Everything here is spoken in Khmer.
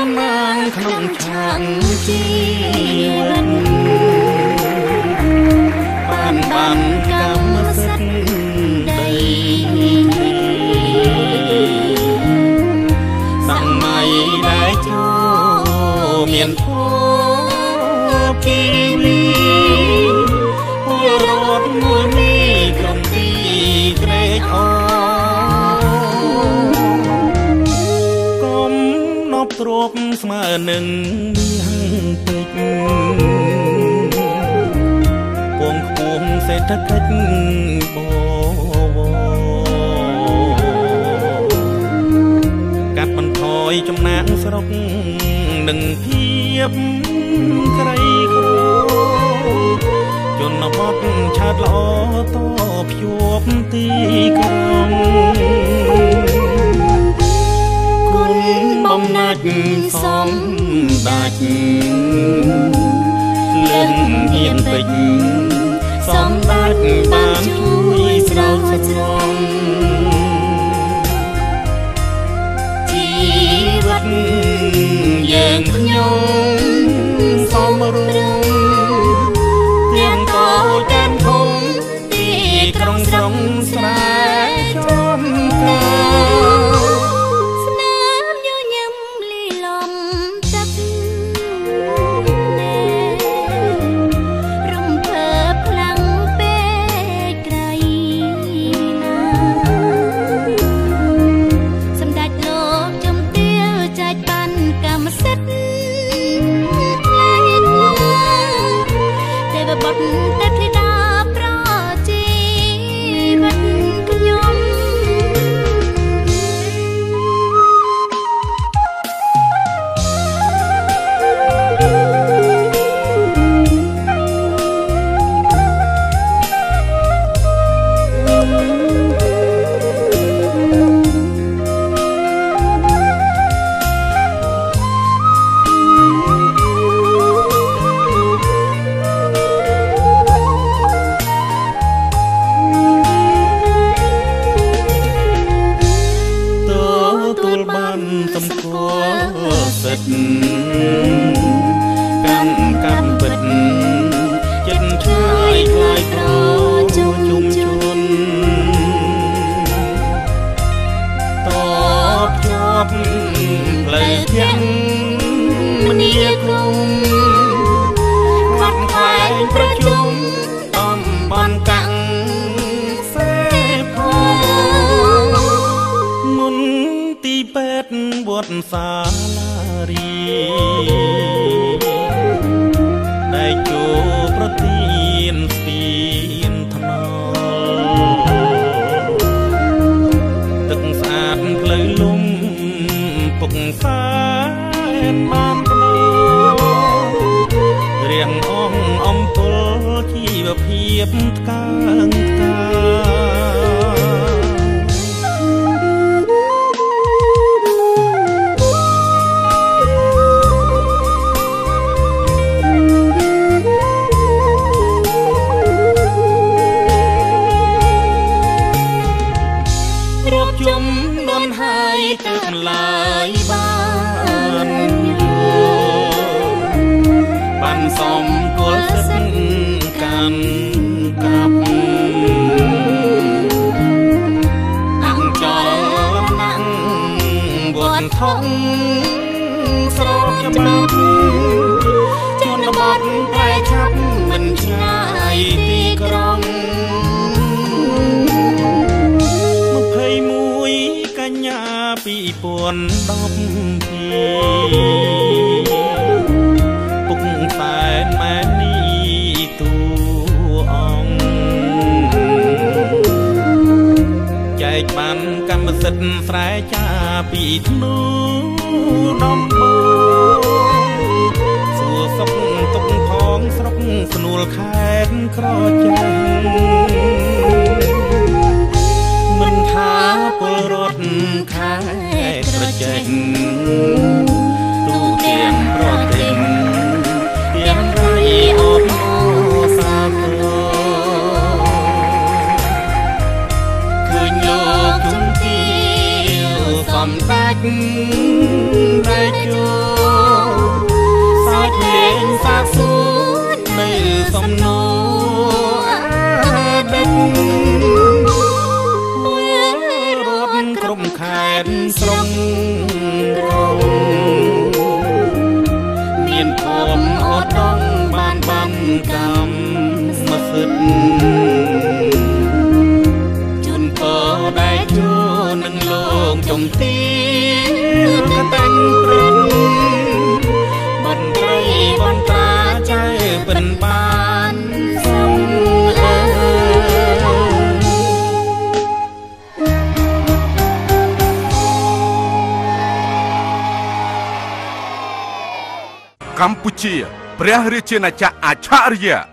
តំណាងក្នុងឆាកជីវិតបានកម្មសិទ្ធិដីសម័យដែលចូលមានភពគីវីពលរដ្ឋមួយនេះក្រុមទីត្រេកអរកុំនប់ទ្រពស្មើនឹងមាសពេជ្រពងខ្ពស់សេដ្ឋកិច្ចបវកាត់បន្ថយចំណាកស្រុកនិងភាពក្រីក្រជនបទឆើតល្អតភ្ជាប់ទីក្រុងគុណបំណាច់សំដាច់លិនហ៊ានពេជ្រសំដាច់បានជួយស្រោចស្រង់ជីវិតយើងខ្ញុំសមរម្យទាំងតូចទាំងធំទីក្រុងស្រុងស្រែចំការស្នាមញញឹមលីលំទឹករំភើបខ្លាំងពេកក្រៃណាសម្ដេចលោកជំទាវចែកបានកម្មសិទ្ធិទេវបុត្រទេពធីតាប្រជីវិតខ្ញុំសំគាល់សិទ្ធកម្មពិតចិត្តឆ្ងាយខ្លាយប្រជុំជន់តបជាប់ផ្លូវធាំងមនីក្រុមខាត់ខ្វែងប្រជុំតំបន់កាំងសេផមុនទីពេទ្យវត្តសាលារីដែលចូលប្រទានស្ពានថ្នល់ទឹកស្អាតផ្លូវលំពុកសានបានភ្នំរៀងអំពលជីវភាពថ្កើងថ្កាជំនុនហើយទើបឡើយបានបានសំគល់សិទ្ធកាន់កាប់អង្គចលណាំងវត្តថងស្រោបច្បាប់ជនបទប្រែឆាប់មិនឆ្ងាយទីក្រុង21កញ្ញា2012ពុកសែនម៉ែនេះទូអង្គចែកបានកម្មសិទ្ធិស្រែចាពីធ្នូដំបងសួរសុខទុកផងស្រុកស្នួលខេត្តក្រចាស់មិនថាពលរដ្ឋខេត្តក្រចេញទូទាំងប្រទេសទាំងរីអបសាទរឃើញលោកជំទាវសំដេចដែលជួ សាកសួរនៅសំណួរដឹករត់ក្រុមខេត្តស្រុងមានភូមិអត់ដងបានកម្មសិទ្ធិជូនពរដែលជួនឹងលោកចំទីកតាំងព្រឹងបន្ត្រីបន្ត្រាចៅពិនបានសុំកម្ពុជាព្រះរាជាណាចក្រអច្ឆរិយៈ